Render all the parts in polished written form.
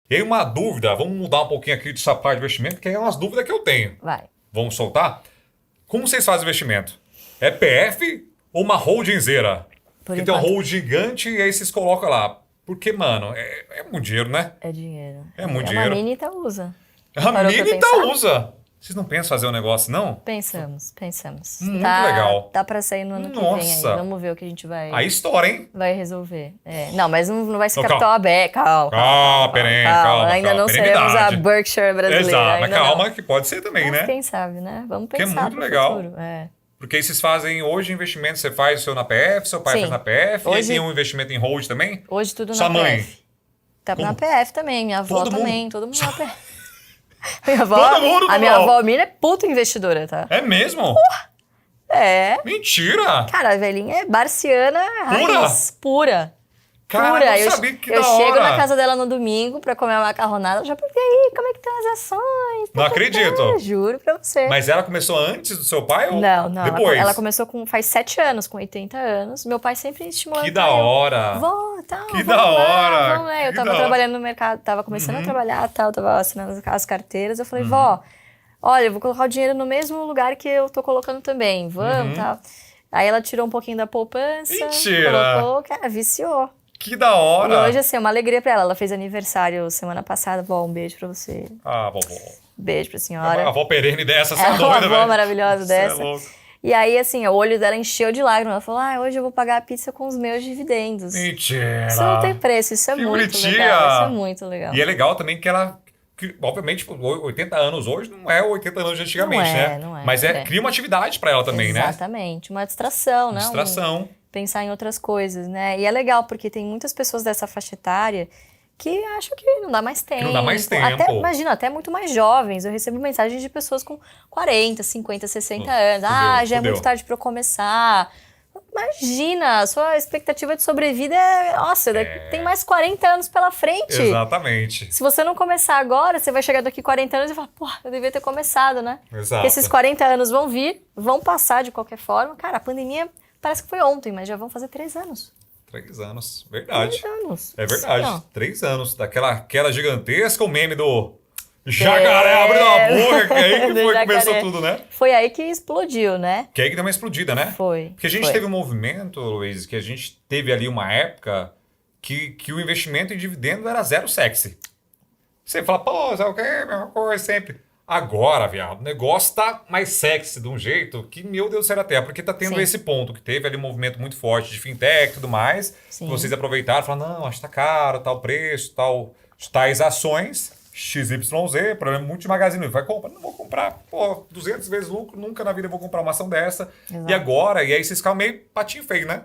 E aí uma dúvida, vamos mudar um pouquinho aqui dessa parte de investimento, que é umas dúvidas que eu tenho. Vai. Vamos soltar? Como vocês fazem investimento? É PF ou uma holdingzeira? Porque tem um enquanto. hold gigante e aí vocês colocam lá. Porque, mano, é muito dinheiro, né? É dinheiro. É muito A dinheiro. Mini Itaúsa. A Parou pra Mini pensar? Itaúsa. Vocês não pensam em fazer um negócio, não? Pensamos. Muito legal. Tá pra sair no ano que vem Nossa. aí. Vamos ver o que a gente vai, Aí estoura, hein? vai resolver. Não, mas não vai ser Não, capital aberto. Calma. Calma, Ainda não seremos a perenidade. Berkshire brasileira. Exato, mas ainda calma não. que pode ser também, Mas né? quem sabe, né? Vamos Que é pensar muito pro legal. futuro. Porque aí vocês fazem hoje investimento, você faz o seu na PF, seu pai Sim. faz na PF, e aí Hoje- tem um investimento em hold também? Hoje tudo Sua na mãe? PF. Tá Como? na PF também, minha avó Todo mundo? também, todo mundo na PF. Minha avó, Todo mundo, a minha Manuel? avó Miriam é puta investidora, tá? É mesmo? É. Mentira! Cara, a velhinha é barciana raiz, pura. Cara, Pura. não Eu, sabia que eu da chego hora. na casa dela no domingo pra comer uma macarronada, eu já perguntei aí, como é que estão as ações? Não acredito. Juro pra você. Mas ela começou antes do seu pai ou Não. depois? Ela começou faz 7 anos, com 80 anos. Meu pai sempre estimulando. Que da hora! Vó, tal. Que vamos da lá, hora, Vamos lá. Eu que tava da hora. trabalhando no mercado, tava começando a trabalhar, tal, tava assinando as carteiras. Eu falei, Uhum. vó, olha, eu vou colocar o dinheiro no mesmo lugar que eu tô colocando também. Vamos, tal. Aí ela tirou um pouquinho da poupança. Mentira! Colocou, cara, viciou. Que da E hora! hoje, assim, é uma alegria pra ela. Ela fez aniversário semana passada. Vó, um beijo pra você. Ah, vovó. Beijo pra A senhora. avó perene dessa, você É é uma doida, avó velho. maravilhosa Cê é dessa. louco. E aí, assim, o olho dela encheu de lágrimas. Ela falou, hoje eu vou pagar a pizza com os meus dividendos. Mentira! Isso não tem preço, isso é Que muito bonitinha. legal. Isso é muito legal. E é legal também que ela, obviamente, 80 anos hoje não é 80 anos de antigamente, Não é, né? não é. Mas cria uma atividade pra ela também, né? Exatamente. Uma distração, né? Distração. Pensar em outras coisas, né? E é legal, porque tem muitas pessoas dessa faixa etária que acham que não dá mais tempo. não dá mais tempo. Até, imagina, até muito mais jovens. Eu recebo mensagens de pessoas com 40, 50, 60 anos. Já é fudeu. muito tarde para eu começar. Imagina, a sua expectativa de sobrevida é... Nossa, tem mais 40 anos pela frente. Exatamente. Se você não começar agora, você vai chegar daqui 40 anos e falar, pô, eu devia ter começado, né? Exato. Porque esses 40 anos vão vir, vão passar de qualquer forma. Cara, a pandemia parece que foi ontem, mas já vão fazer 3 anos. 3 anos. Verdade. 3 anos. É verdade. Sim, ó. 3 anos. Daquela gigantesca, o meme do jacaré abrindo a boca, que aí que Do foi que jacaré. começou tudo, né? Foi aí que explodiu, né? Que aí que deu uma explodida, né? Foi. Porque a gente teve um movimento, Luiz, que a gente teve ali uma época que o investimento em dividendo era zero sexy. Você fala, pô, sabe o quê? Mesma coisa sempre. Agora, viado, o negócio tá mais sexy de um jeito que, meu Deus do céu da terra, porque tá tendo Sim. esse ponto, que teve ali um movimento muito forte de fintech e tudo mais. Sim. Vocês aproveitaram e falaram, não, acho que tá caro, tal preço, tais ações, XYZ, problema muito de Magazine Luiza. Vai comprar? Não vou comprar. Pô, 200 vezes lucro, nunca na vida eu vou comprar uma ação dessa. Exato. E agora, e aí vocês ficam meio patinho feio, né?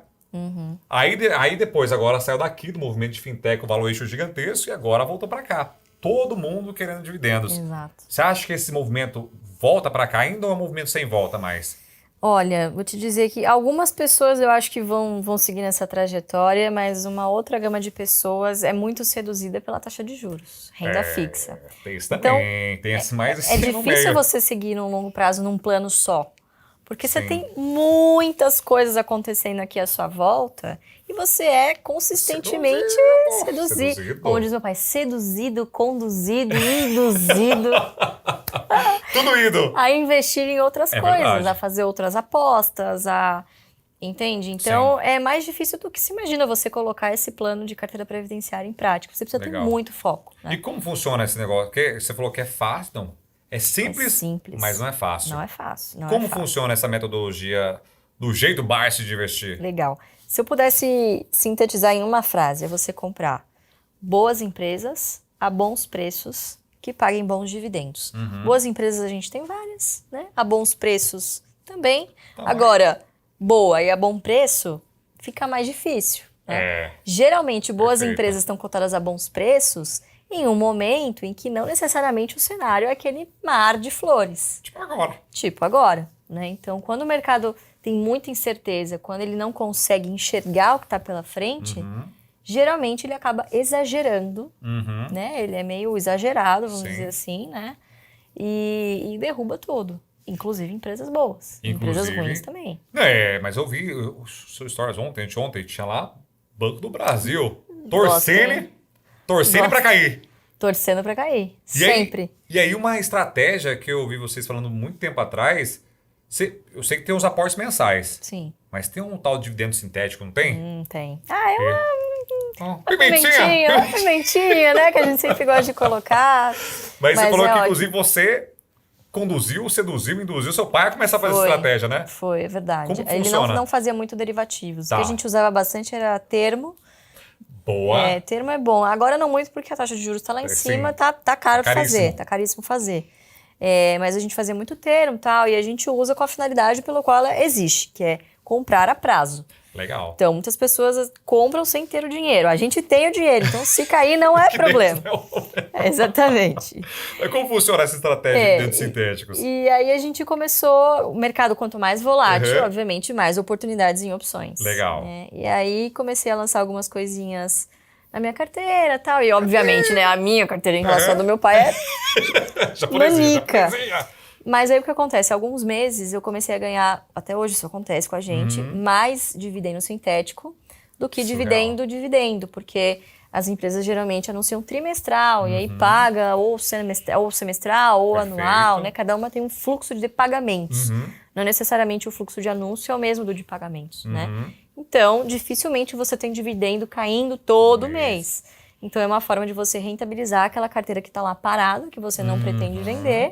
Aí depois, agora saiu daqui do movimento de fintech, o valuation gigantesco, e agora voltou para cá. Todo mundo querendo dividendos. Exato. Você acha que esse movimento volta para cá ainda ou é um movimento sem volta mais? Olha, vou te dizer que algumas pessoas eu acho que vão seguir nessa trajetória, mas uma outra gama de pessoas é muito seduzida pela taxa de juros, renda fixa. Tem isso também, tem esse mais É esse no difícil meio. você seguir num longo prazo num plano só. Porque você Sim. tem muitas coisas acontecendo aqui à sua volta e você é consistentemente seduzido. Como diz meu pai, seduzido, conduzido, induzido Tudo indo. a investir em outras É coisas, verdade. a fazer outras apostas, Entende? Então, é mais difícil do que se imagina você colocar esse plano de carteira previdenciária em prática. Você precisa Legal. ter muito foco, né? E como funciona esse negócio? Porque você falou que é fácil, não? É simples, É simples. mas não é fácil. Não é fácil. Não Como é fácil. funciona essa metodologia do jeito Barsi de investir? Legal. Se eu pudesse sintetizar em uma frase, é você comprar boas empresas a bons preços que paguem bons dividendos. Boas empresas a gente tem várias, né? A bons preços também. Agora, boa e a bom preço fica mais difícil, né? Geralmente, boas Perfeito. empresas estão cotadas a bons preços em um momento em que não necessariamente o cenário é aquele mar de flores. Tipo agora. Tipo agora, né? Então, quando o mercado tem muita incerteza, quando ele não consegue enxergar o que está pela frente, geralmente ele acaba exagerando, né? Ele é meio exagerado, vamos Sim. dizer assim, né? E derruba tudo, inclusive empresas boas, empresas ruins também. Mas eu vi os seus stories ontem tinha lá Banco do Brasil, torcendo Gosto. pra cair. Torcendo pra cair. E aí- Sempre. E aí uma estratégia que eu ouvi vocês falando muito tempo atrás, eu sei que tem os aportes mensais, Sim. mas tem um tal de dividendo sintético, não tem? Tem. Ah, é uma Pimentinha! pimentinha, né? Que a gente sempre gosta de colocar. Mas você falou é que, ótimo. inclusive, você conduziu, seduziu, induziu seu pai a começar a fazer essa Foi. estratégia, né? Foi, é verdade. Como Ele funciona? não fazia muito derivativos. Tá. O que a gente usava bastante era termo. Boa. Termo é bom. Agora não muito porque a taxa de juros está lá em Sim. cima, tá caro de Caríssimo. fazer, tá caríssimo fazer. Mas a gente fazia muito termo e tal, e a gente usa com a finalidade pelo qual ela existe, que é comprar a prazo. Legal. Então, muitas pessoas compram sem ter o dinheiro. A gente tem o dinheiro, então se cair não é problema. Exatamente. Mas como funciona essa estratégia de dividendos sintéticos? E aí a gente começou, o mercado quanto mais volátil, Uhum. obviamente, mais oportunidades em opções. Legal. né? E aí comecei a lançar algumas coisinhas na minha carteira e tal. E obviamente, né, a minha carteira em relação à do meu pai é... Japonesinha, Manica. japonesinha. Mas aí o que acontece? Há alguns meses eu comecei a ganhar, até hoje isso acontece com a gente, mais dividendo sintético do que Surreal. dividendo, porque as empresas geralmente anunciam trimestral e aí paga ou semestral ou Perfeito. anual, né? Cada uma tem um fluxo de pagamentos. Uhum. Não necessariamente o fluxo de anúncio é o mesmo do de pagamentos, né? Uhum. Então, dificilmente você tem dividendo caindo todo Mês. mês. Então, é uma forma de você rentabilizar aquela carteira que está lá parada, que você não pretende vender,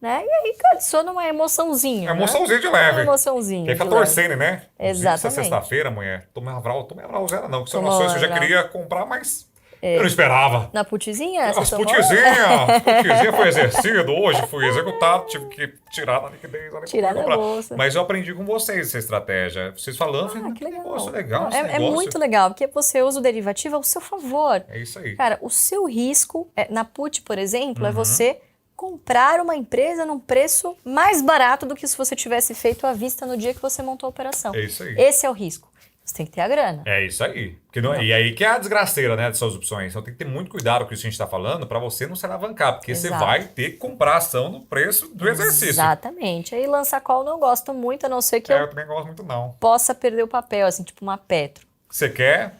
né? E aí adiciona uma emoçãozinha. É emoçãozinha de leve. Uma emoçãozinha. Quem fica de leve. torcendo, né? Exatamente. Essa sexta-feira, mulher, tomei uma Vralzera, não. Que são Tomou ações que eu já Vral. queria comprar, mas eu não esperava. Na putizinha? As você tomou? putizinha foi exercido hoje, fui executado, tive que tirar da liquidez. ali Tirar pra da comprar. bolsa. Mas eu aprendi com vocês essa estratégia. Vocês falando, eu falei, Que legal. negócio legal Não, esse é negócio. muito legal, porque você usa o derivativo ao seu favor. É isso aí. Cara, o seu risco, na put, por exemplo, é Uhum. você comprar uma empresa num preço mais barato do que se você tivesse feito à vista no dia que você montou a operação. É isso aí. Esse é o risco. Você tem que ter a grana. É isso aí. Porque e aí que é a desgraceira, né, dessas opções. Então tem que ter muito cuidado com isso que a gente está falando para você não se alavancar, porque Exato. você vai ter que comprar ação no preço do exercício. Exatamente. Aí lança call eu não gosto muito, a não ser que Eu eu também gosto muito não. possa perder o papel, assim, tipo uma Petro. Você quer?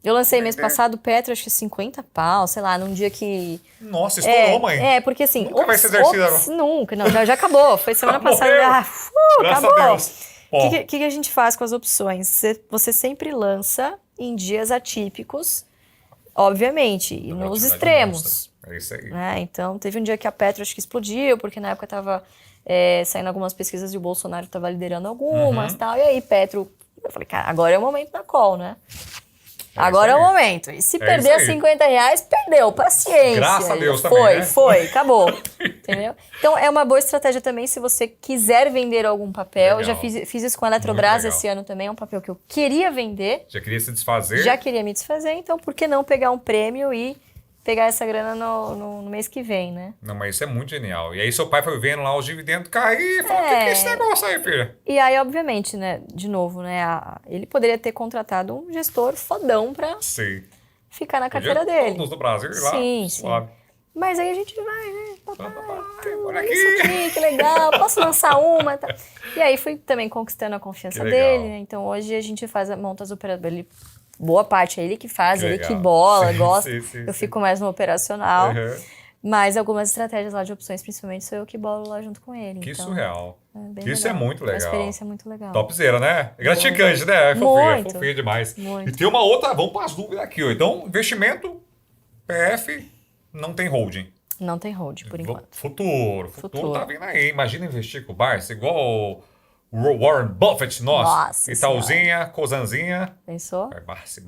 Eu lancei mês Vender. passado Petro, acho que 50 pau, sei lá, num dia que... Nossa, estourou, mãe. porque assim... Nunca vai ser exercido nunca, não, já acabou. Foi semana passada, Morreu. Graças acabou. a Deus. Ó, O que a gente faz com as opções? Você sempre lança em dias atípicos, obviamente, e a nos volatilidade extremos. monstra. É isso aí. Né? Então, teve um dia que a Petro acho que explodiu, porque na época estava saindo algumas pesquisas e o Bolsonaro estava liderando algumas Uhum. tal. E aí, Petro, eu falei, cara, agora é o momento da call, né? Agora é o isso aí. momento. E se É perder isso aí. R$50, perdeu. Paciência. Graças a Deus foi, também, né? Foi, acabou. Entendeu? Então, é uma boa estratégia também se você quiser vender algum papel. Legal. Já fiz isso com a Eletrobras legal. esse ano também. É um papel que eu queria vender, Já queria se desfazer. já queria me desfazer. Então, por que não pegar um prêmio e pegar essa grana no mês que vem, né? Não, mas isso é muito genial. E aí seu pai foi vendo lá os dividendos cair e falou, o que é esse negócio aí, filha? E aí, obviamente, né, de novo, né, ele poderia ter contratado um gestor fodão pra Sei. ficar na Podia carteira dele. todos do Brasil ir lá, Sim, suave. Mas aí a gente vai, né? Papai, Olha olha isso aqui. aqui, que legal, posso lançar uma? Tá. E aí fui também conquistando a confiança Que legal. dele, né? Então hoje a gente monta as operações. Boa parte é ele que faz, Que ele que legal. bola, Sim, gosta. sim, Eu sim. fico mais no operacional. Uhum. Mas algumas estratégias lá de opções, principalmente, sou eu que bolo lá junto com ele. Que então, surreal. bem Isso é legal. muito Uma legal. experiência muito legal. Topzera, né? É gratificante, né? É fofinha, Muito. fofinha demais. Muito. E tem uma outra, vamos para as dúvidas aqui, ó. Então, investimento, PF, não tem holding. Não tem hold, por enquanto. Futuro tá vindo aí. Imagina investir com o Barça, igual o Warren Buffett, Nossa Itaúzinha, Cozanzinha. Pensou? Barça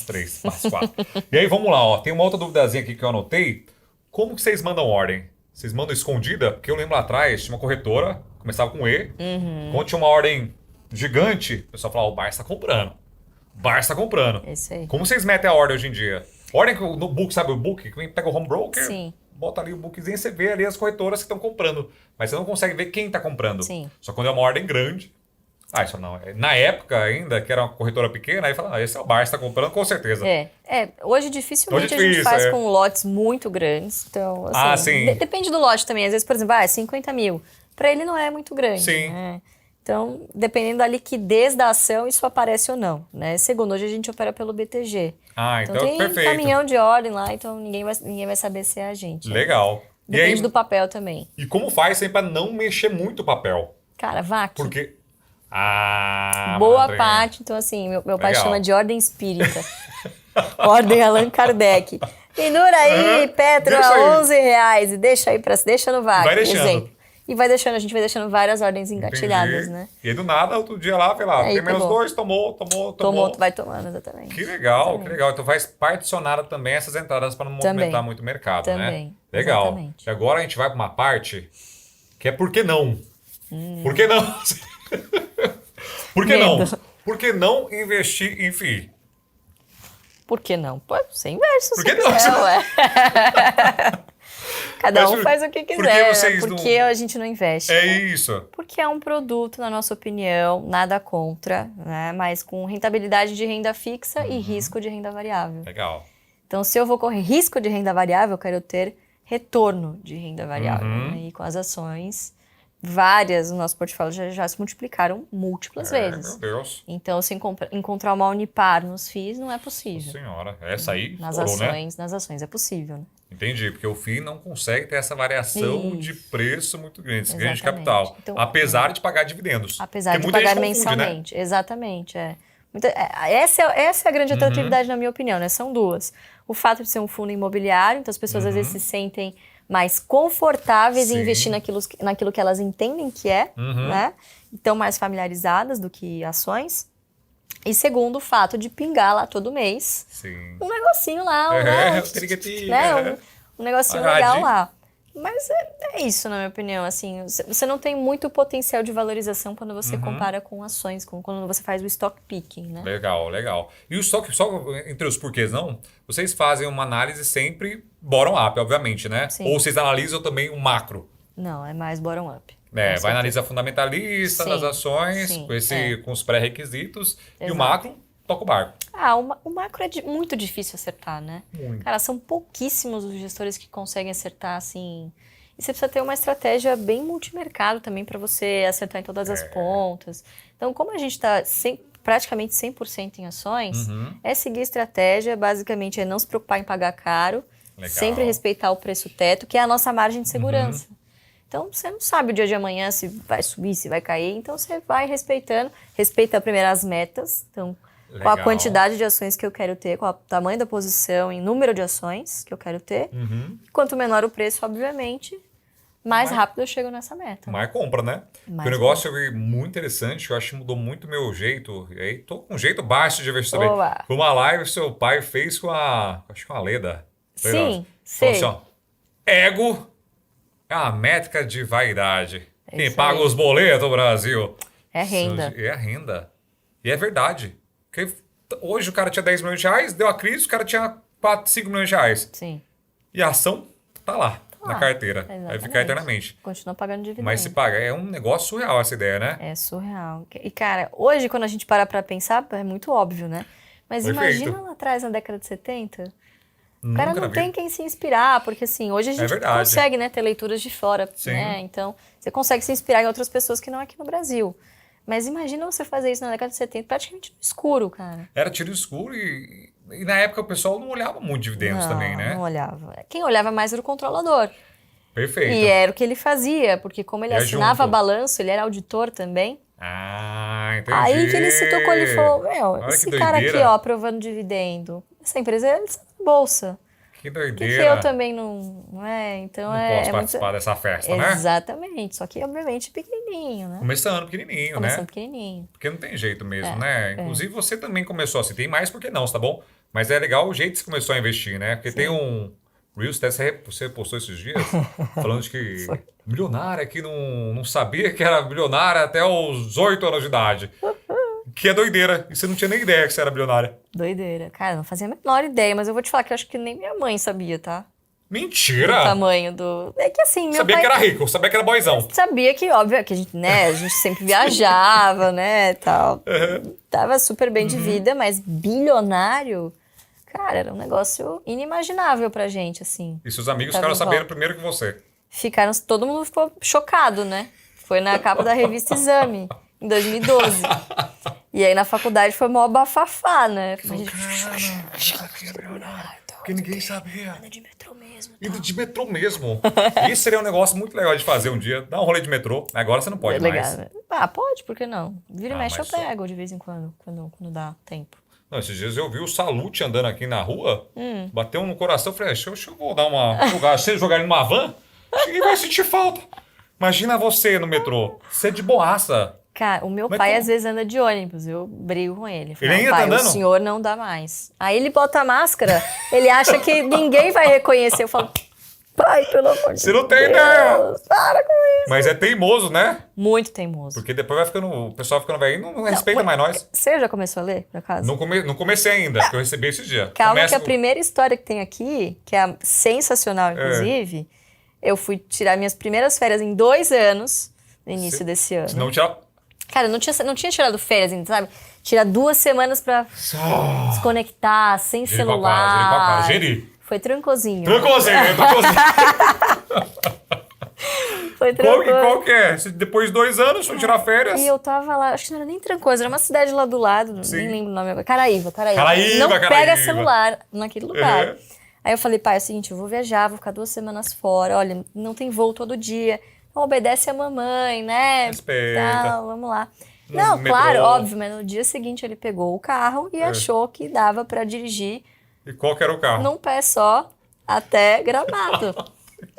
3, Barça 4. E aí, vamos lá, ó. Tem uma outra duvidazinha aqui que eu anotei. Como que vocês mandam ordem? Vocês mandam escondida? Porque eu lembro lá atrás, tinha uma corretora, começava com E. Quando tinha uma ordem gigante, o pessoal falava, o Barça tá comprando. Barça tá comprando. Esse aí. Como vocês metem a ordem hoje em dia? Ordem no book, sabe o book? Que pega o home broker, Sim. bota ali o bookzinho e você vê ali as corretoras que estão comprando. Mas você não consegue ver quem está comprando. Sim. Só quando é uma ordem grande. Ah, isso não. Na época ainda, que era uma corretora pequena, aí fala, esse é o Barça, está comprando com certeza. Hoje dificilmente Hoje é a gente difícil, faz é. com lotes muito grandes. Então, assim, Ah, sim. Depende do lote também. Às vezes, por exemplo, 50 mil. Para ele não é muito grande. Sim. Né? Então, dependendo da liquidez da ação, isso aparece ou não, né? Segundo, hoje a gente opera pelo BTG. Ah, então Tem perfeito. caminhão de ordem lá, então ninguém vai saber se é a gente. né? Legal. Depende e aí, do papel também. E como faz sempre para não mexer muito o papel? Cara, VAC. Porque... Ah, Boa madrinha. parte. Então, assim, meu pai Legal. chama de ordem espírita. Ordem Allan Kardec. Pendura aí, Petro, Deixa a aí. R$11. E deixa no VAC. Vai deixando. Exemplo. E vai deixando, a gente vai deixando várias ordens engatilhadas, Entendi. né? E aí, do nada, outro dia lá, sei lá, Aí, tem menos tomou. 2, tomou. Tomou, vai tomando, exatamente. Que legal, Exatamente. que legal. Então faz particionada também essas entradas para não Também. movimentar muito o mercado, né? Também, Legal. exatamente. E agora a gente vai para uma parte que é por que não? Por que não? Por que não? Medo. Por que não investir em FII? Por que não? Pô, você investe se Por você que não? quiser, ué. Cada um Mas faz o que por que quiser. vocês Por não- que a gente não investe? É isso. Porque é um produto, na nossa opinião, nada contra, né? Mas com rentabilidade de renda fixa e risco de renda variável. Legal. Então, se eu vou correr risco de renda variável, eu quero ter retorno de renda variável. Uhum. Né? E com as ações, várias no nosso portfólio já se multiplicaram múltiplas vezes. Meu Deus. Então, se encontrar uma Unipar nos FIIs, não é possível. Senhora, essa aí Nas estourou, né? ações, nas ações é possível. Né? Entendi, porque o FII não consegue ter essa variação de preço muito grande, esse ganho de Exatamente. capital, Então, apesar de pagar dividendos. Apesar Porque de muita gente pagar confunde, né? mensalmente. Exatamente, é. Essa é a grande atratividade, na minha opinião, né? São duas. O fato de ser um fundo imobiliário, então as pessoas às vezes se sentem mais confortáveis em Sim. investir naquilo que elas entendem que é, né? Estão mais familiarizadas do que ações. E segundo, o fato de pingar lá todo mês Sim. um negocinho lá, né? o tirigueti, né? Um negocinho Pagadinho. legal lá. Mas é isso, na minha opinião, assim, você não tem muito potencial de valorização quando você compara com ações, quando você faz o stock picking, né? Legal, legal. E o estoque, só entre os porquês não, vocês fazem uma análise sempre bottom-up, obviamente, né? Sim. Ou vocês analisam também o macro. Não, é mais bottom-up. Né? Com Vai certeza. analisar fundamentalista Sim, das ações, sim, com os pré-requisitos, e o Exato. macro toca o barco. O macro é muito difícil acertar, né? Muito. Cara, são pouquíssimos os gestores que conseguem acertar, assim. E você precisa ter uma estratégia bem multimercado também para você acertar em todas as pontas. Então, como a gente está praticamente 100% em ações, é seguir a estratégia, basicamente é não se preocupar em pagar caro, Legal. sempre respeitar o preço teto, que é a nossa margem de segurança. Então, você não sabe o dia de amanhã se vai subir, se vai cair, então você vai respeitando, respeita primeiro as metas, então qual a Legal. quantidade de ações que eu quero ter, qual o tamanho da posição em número de ações que eu quero ter. Quanto menor o preço, obviamente, mais rápido eu chego nessa meta. Mais compra, né? Mais Porque o negócio eu vi muito interessante, eu acho que mudou muito o meu jeito. E aí tô com um jeito baixo de investir também. Boa. Foi uma live que seu pai fez com acho que com a Leda. Sim, Falou sei. assim, ó, ego é uma métrica de vaidade. Quem isso paga aí. os boletos, Brasil? É renda. É a renda. E é verdade. Porque hoje o cara tinha 10 milhões de reais, deu a crise, o cara tinha 4, 5 milhões de reais. Sim. E a ação tá lá, na lá, carteira. Vai exatamente. ficar eternamente. Continua pagando dividendo. Mas se paga. É um negócio surreal essa ideia, né? É surreal. E, cara, hoje, quando a gente para pra pensar, é muito óbvio, né? Mas Perfeito. imagina lá atrás, na década de 70, o Nunca cara na não vida. tem quem se inspirar, porque assim, hoje a gente verdade. consegue, né, ter leituras de fora, Sim. né? Então, você consegue se inspirar em outras pessoas que não aqui no Brasil. Mas imagina você fazer isso na década de 70, praticamente no escuro, cara. Era tiro escuro e na época o pessoal não olhava muito dividendos também, né? Não olhava. Quem olhava mais era o controlador. Perfeito. E era o que ele fazia, porque como ele Ia assinava junto. balanço, ele era auditor também. Ah, entendi. Aí que ele se tocou, ele falou, Olha esse que cara aqui, doideira. ó, aprovando dividendo, essa empresa é na bolsa. Que Por que doideira. eu também não é? Então Não é, posso é participar dessa festa, né? Exatamente, só que obviamente pequenininho, né? Começando pequenininho, Começando né? pequenininho. Porque não tem jeito mesmo, né? Inclusive você também começou assim. Tem mais porque não, tá bom? Mas é legal o jeito que você começou a investir, né? Porque tem um Reels, até você postou esses dias, falando de que milionária que não sabia que era bilionária até os 8 anos de idade. Que é doideira. E você não tinha nem ideia que você era bilionária. Doideira. Cara, eu não fazia a menor ideia, mas eu vou te falar que eu acho que nem minha mãe sabia, tá? O Mentira! tamanho do... É que assim, meu Sabia pai... que era rico, sabia que era boizão. Sabia que, óbvio, que a gente, né, a gente sempre viajava, né, tal. Tava super bem de vida, mas bilionário, cara, era um negócio inimaginável pra gente, assim. E seus amigos Tava ficaram em sabendo volta. primeiro que você. Todo mundo ficou chocado, né? Foi na capa da revista Exame. em 2012. E aí na faculdade foi mó bafafá, né? Porque ninguém sabia. Anda de metrô mesmo. Indo de metrô mesmo. Isso seria um negócio muito legal de fazer um dia. Dar um rolê de metrô. Agora você não pode mais. Legal. Ah, pode, por que não? Vira e mexe eu mas só- pego de vez em quando dá tempo. Não, esses dias eu vi o Salute andando aqui na rua. Bateu no coração. Falei, deixa eu vou dar uma... jogar ele numa van. Ninguém vai sentir falta. Imagina você no metrô. Você é de boaça. Cara, o meu Mas pai como? às vezes anda de ônibus, eu brigo com ele. Falo, Ele ainda pai, tá andando? o senhor não dá mais. Aí ele bota a máscara, ele acha que ninguém vai reconhecer. Eu falo, pai, pelo amor de Você não tem Deus, ideia. para com isso. Mas é teimoso, né? Muito teimoso. Porque depois vai ficando... O pessoal ficando velho. Não respeita mais nós. Você já começou a ler, por acaso? Não comecei ainda, porque eu recebi esse dia. Calma Começa que a com- primeira história que tem aqui, que é sensacional, inclusive, eu fui tirar minhas primeiras férias em 2 anos, no início desse ano. Senão tira... Cara, eu não tinha tirado férias ainda, sabe? Tirar 2 semanas pra desconectar, sem Geri com a cara, celular. Geri. Foi trancozinho. Trancozinho. Foi Qual trancoso. que é? Se depois de 2 anos, foi tirar férias. E eu tava lá, acho que não era nem Trancoso, era uma cidade lá do lado, Sim. nem lembro o nome agora. Caraíva. Caraíva, Não pega Caraíva. celular naquele lugar. Uhum. Aí eu falei, pai, é o seguinte, eu vou viajar, vou ficar 2 semanas fora, olha, não tem voo todo dia, então obedece a mamãe, né? Respeita. Tal, vamos lá. No Não, metrô. claro, óbvio, mas no dia seguinte ele pegou o carro e achou que dava pra dirigir E qual que era o carro? num pé só até Gramado.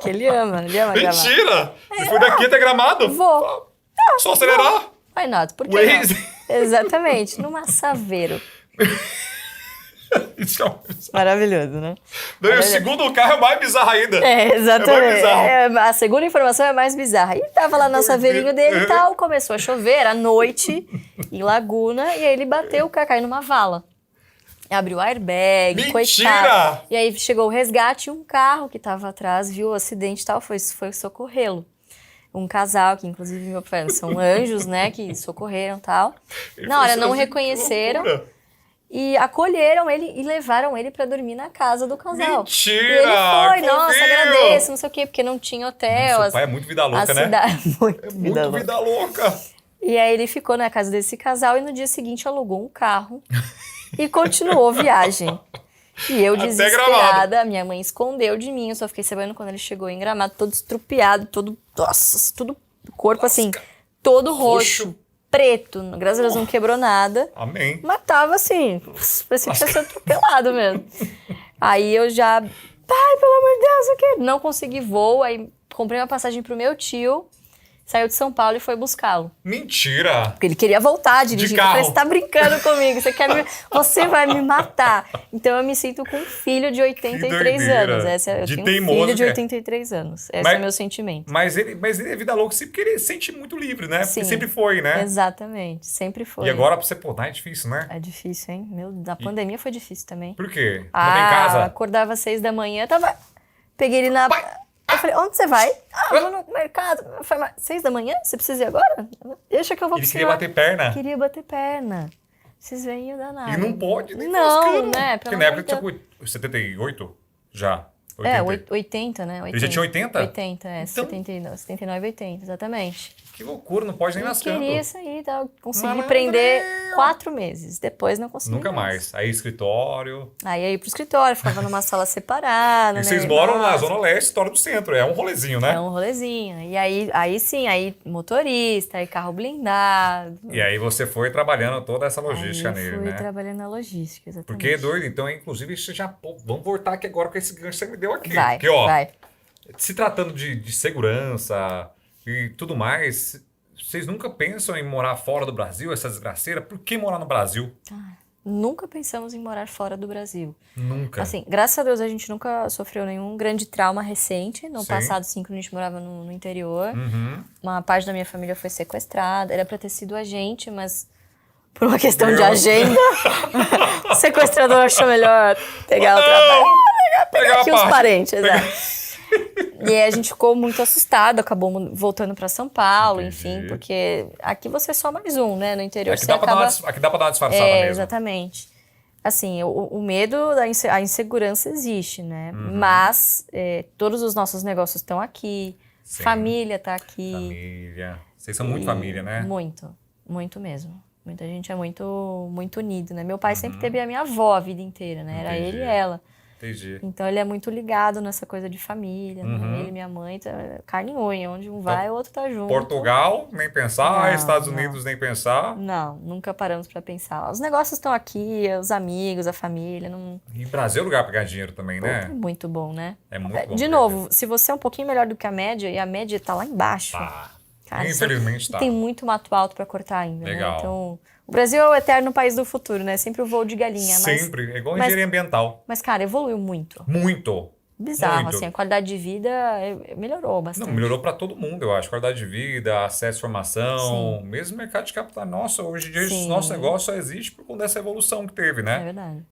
Que ele ama Gramado. Mentira! Depois daqui até Gramado? Vou. Só acelerar? Why not? Por que Waze. não? Exatamente, numa Saveiro. Isso é um- Maravilhoso, né? Daí o segundo carro é mais bizarro ainda. É, exatamente. bizarro. A segunda informação é mais bizarra. E tava lá no saveirinho dele e tal, começou a chover à noite em Laguna, e aí ele bateu o carro, caiu numa vala. Abriu o airbag, Mentira! coitado. E aí chegou o resgate e um carro que tava atrás, viu o acidente e tal, foi socorrê-lo. Um casal, que inclusive meu pai, são anjos, né, que socorreram e tal. Na hora não reconheceram. E acolheram ele e levaram ele pra dormir na casa do casal. Mentira! E ele foi, nossa, fofinho! agradeço, não sei o quê, porque não tinha hotel. Seu pai é muito vida louca, a né? cidade, muito É vida muito louca. vida louca. E aí ele ficou na casa desse casal e no dia seguinte alugou um carro e continuou a viagem. E eu Até desesperada, minha mãe escondeu de mim, eu só fiquei sabendo quando ele chegou em Gramado, todo estrupiado, todo, nossa, tudo, o corpo assim, todo roxo, preto, graças a Deus não quebrou nada. Amém. Mas tava assim, parecia que tinha sido atropelado mesmo. Aí eu já, pai, pelo amor de Deus, eu quero. Não consegui voo, aí comprei uma passagem pro meu tio, saiu de São Paulo e foi buscá-lo. Mentira! Porque ele queria voltar a dirigir. De Eu falei, carro. você tá brincando comigo, você vai me matar. Então eu me sinto com um filho de 83 doideira. anos. Eu De tenho teimoso um filho de que é. 83 anos. Esse Mas- é o meu sentimento. Mas ele é vida louca sim, porque ele se sente muito livre, né? Porque Sim. sempre foi, né? Exatamente, sempre foi. E agora pra você podar é difícil, né? É difícil, hein? Na pandemia foi difícil também. Por quê? Não tem casa? Acordava às 6 da manhã, peguei ele na... Eu falei, onde você vai? Eu vou no mercado. Eu falei, 6 da manhã? Você precisa ir agora? Deixa que eu vou Ele pro queria cinema. bater perna. Queria bater perna. Esses veinhos danados. E não pode, nem Não, frescando. né? Porque Pelo na amor época de tinha 78? Já. É, 80. 80, né? 80. Ele já tinha 80? 80, é. Então- 79, 80, exatamente. Que loucura, não pode nem Eu nascendo. queria sair, tá? Consegui Malandrinho. prender 4 meses. Depois não consegui. Nunca mais. Aí escritório. Aí eu ia pro escritório, ficava numa sala separada. E né? vocês moram na Nossa, Zona Leste, história do centro. É um rolezinho, né? É um rolezinho. E aí sim, aí motorista, aí carro blindado. E aí você foi trabalhando toda essa logística aí eu nele, fui né? trabalhando na logística, exatamente. Porque é doido. Então, inclusive, você já... Pô, vamos voltar aqui agora com esse gancho que você me deu aqui. Vai, Porque, ó, vai. se tratando de segurança e tudo mais, vocês nunca pensam em morar fora do Brasil, essa desgraceira? Por que morar no Brasil? Nunca pensamos em morar fora do Brasil. Nunca. Assim, graças a Deus a gente nunca sofreu nenhum grande trauma recente. No Sim. passado, sim, quando a gente morava no interior. Uhum. Uma parte da minha família foi sequestrada. Era pra ter sido a gente, mas por uma questão de Meu. agenda, o sequestrador achou melhor pegar o trabalho. Pegar Aqui a os parte. parentes, exato. E aí a gente ficou muito assustado, acabou voltando pra São Paulo, Entendi. enfim, porque aqui você é só mais um, né? No interior Aqui você dá, pra dar acaba... uma, aqui dá pra dar uma disfarçada É, mesmo. exatamente. Assim, o medo, a insegurança existe, né? Uhum. Mas todos os nossos negócios estão aqui, Sim. família tá aqui. Família. Vocês são muito família, né? Muito. Muito mesmo. Muita gente é muito, muito unido, né? Meu pai sempre teve a minha avó a vida inteira, né? Era ele e Entendi. ela. Entendi. Então ele é muito ligado nessa coisa de família, né? Ele e minha mãe, tá carne e unha. Onde um vai, o outro tá junto. Portugal, nem pensar. Não, Estados não. Unidos, nem pensar. Não, nunca paramos pra pensar. Os negócios estão aqui, os amigos, a família, não... E Brasil é lugar pra ganhar dinheiro também, Puta, é né? muito bom, né? É muito bom. De pra novo, se você é um pouquinho melhor do que a média e a média tá lá embaixo, Tá. cara, Infelizmente você tá. tem muito mato alto pra cortar ainda, Legal. né? Então, o Brasil é o eterno país do futuro, né? Sempre o voo de galinha, Sempre. É igual mas- engenharia ambiental. mas cara, evoluiu muito. Muito. Bizarro, Muito. assim, a qualidade de vida melhorou bastante. Não, melhorou para todo mundo, eu acho. Qualidade de vida, acesso à informação, Sim. mesmo mercado de capital. Nossa, hoje em dia esse Sim. nosso negócio só existe por conta dessa evolução que teve, É né? verdade.